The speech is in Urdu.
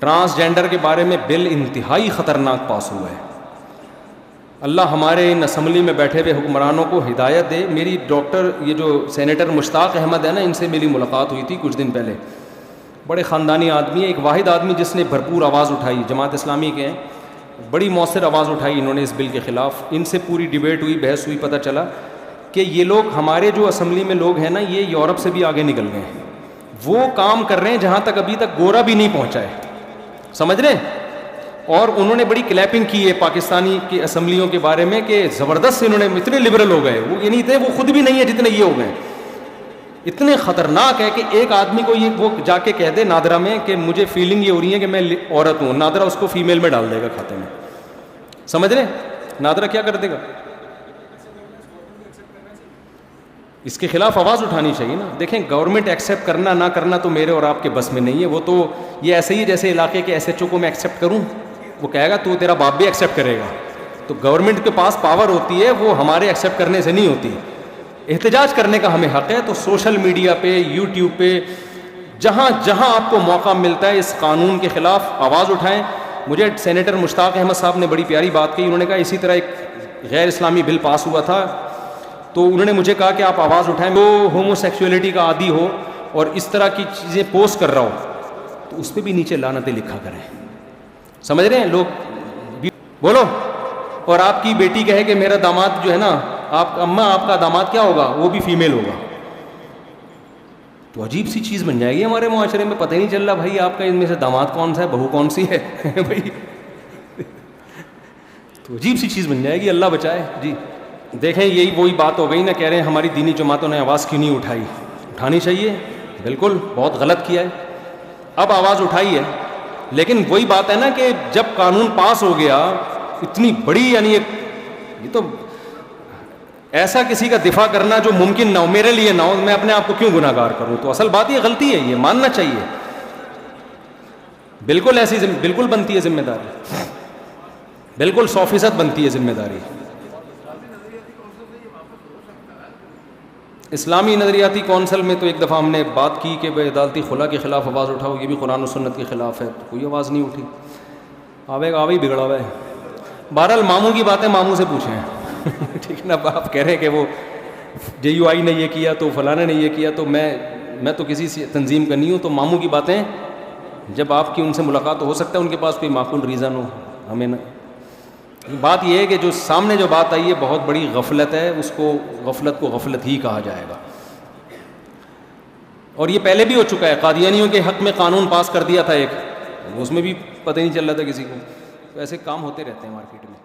ٹرانسجینڈر کے بارے میں بل انتہائی خطرناک پاس ہوا ہے. اللہ ہمارے ان اسمبلی میں بیٹھے ہوئے حکمرانوں کو ہدایت دے. میری ڈاکٹر یہ جو سینیٹر مشتاق احمد ہے نا، ان سے میری ملاقات ہوئی تھی کچھ دن پہلے. بڑے خاندانی آدمی ہیں، ایک واحد آدمی جس نے بھرپور آواز اٹھائی، جماعت اسلامی کے ہیں، بڑی مؤثر آواز اٹھائی انہوں نے اس بل کے خلاف. ان سے پوری ڈیبیٹ ہوئی، بحث ہوئی، پتہ چلا کہ یہ لوگ، ہمارے جو اسمبلی میں لوگ ہیں نا، یہ یورپ سے بھی آگے نکل گئے ہیں. وہ کام کر رہے ہیں جہاں تک ابھی تک گورا بھی نہیں پہنچا ہے، سمجھ رہے ہیں؟ اور انہوں نے بڑی کلیپنگ کی ہے پاکستانی کی اسمبلیوں کے بارے میں کہ زبردست سے انہوں نے اتنے لبرل ہو گئے. وہ یہ نہیں تھے، وہ خود بھی نہیں ہے جتنے یہ ہو گئے. اتنے خطرناک ہے کہ ایک آدمی کو یہ وہ جا کے کہہ دے نادرا میں کہ مجھے فیلنگ یہ ہو رہی ہے کہ میں عورت ہوں، نادرا اس کو فیمیل میں ڈال دے گا کھاتے میں. سمجھ رہے؟ نادرا کیا کر دے گا؟ اس کے خلاف آواز اٹھانی چاہیے نا. دیکھیں گورنمنٹ ایکسیپٹ کرنا نہ کرنا تو میرے اور آپ کے بس میں نہیں ہے. وہ تو یہ ایسے ہی جیسے علاقے کے ایس ایچ او کو میں ایکسیپٹ کروں، وہ کہے گا تو تیرا باپ بھی ایکسیپٹ کرے گا. تو گورنمنٹ کے پاس پاور ہوتی ہے، وہ ہمارے ایکسیپٹ کرنے سے نہیں ہوتی. احتجاج کرنے کا ہمیں حق ہے. تو سوشل میڈیا پہ، یوٹیوب پہ، جہاں جہاں آپ کو موقع ملتا ہے اس قانون کے خلاف آواز اٹھائیں. مجھے سینیٹر مشتاق احمد صاحب نے بڑی پیاری بات کی. انہوں نے کہا اسی طرح ایک غیر اسلامی بل پاس ہوا تھا، تو انہوں نے مجھے کہا کہ آپ آواز اٹھائیں. وہ ہومو سیکسولیٹی کا عادی ہو اور اس طرح کی چیزیں پوسٹ کر رہا ہو تو اس پہ بھی نیچے لعنتیں لکھا کریں. سمجھ رہے ہیں لوگ؟ بولو. اور آپ کی بیٹی کہے کہ میرا داماد جو ہے نا، آپ اماں آپ کا داماد کیا ہوگا؟ وہ بھی فیمیل ہوگا. تو عجیب سی چیز بن جائے گی ہمارے معاشرے میں. پتہ ہی نہیں چل رہا بھائی آپ کا ان میں سے داماد کون سا ہے، بہو کون سی ہے بھائی. تو عجیب سی چیز بن جائے گی، اللہ بچائے. جی دیکھیں یہی وہی بات ہو گئی نا. کہہ رہے ہیں ہماری دینی جماعتوں نے آواز کیوں نہیں اٹھائی؟ اٹھانی چاہیے، بالکل بہت غلط کیا ہے. اب آواز اٹھائی ہے، لیکن وہی بات ہے نا کہ جب قانون پاس ہو گیا اتنی بڑی، یعنی یہ تو ایسا کسی کا دفاع کرنا جو ممکن نہ ہو، میرے لیے نہ ہو، میں اپنے آپ کو کیوں گناہ گار کروں؟ تو اصل بات یہ غلطی ہے، یہ ماننا چاہیے. بالکل ایسی بالکل بنتی ہے ذمہ داری، بالکل 100% بنتی ہے ذمہ داری. اسلامی نظریاتی کونسل میں تو ایک دفعہ ہم نے بات کی کہ بھائی عدالتی خلا کے خلاف آواز اٹھاؤ، یہ بھی قرآن و سنت کے خلاف ہے. تو کوئی آواز نہیں اٹھی. آوے بگڑا ہوا ہے. بہرحال ماموں کی باتیں ماموں سے پوچھیں ٹھیک نا. آپ کہہ رہے ہیں کہ وہ JUI نے یہ کیا تو فلانے نے یہ کیا، تو میں تو کسی تنظیم کا نہیں ہوں. تو ماموں کی باتیں جب آپ کی ان سے ملاقات ہو سکتا ہے ان کے پاس کوئی معقول ریزن ہو. ہمیں نہ بات یہ ہے کہ جو سامنے جو بات آئی ہے بہت بڑی غفلت ہے. اس کو غفلت کو غفلت ہی کہا جائے گا. اور یہ پہلے بھی ہو چکا ہے. قادیانیوں کے حق میں قانون پاس کر دیا تھا ایک، اس میں بھی پتہ نہیں چل رہا تھا کسی کو. ایسے کام ہوتے رہتے ہیں مارکیٹ میں.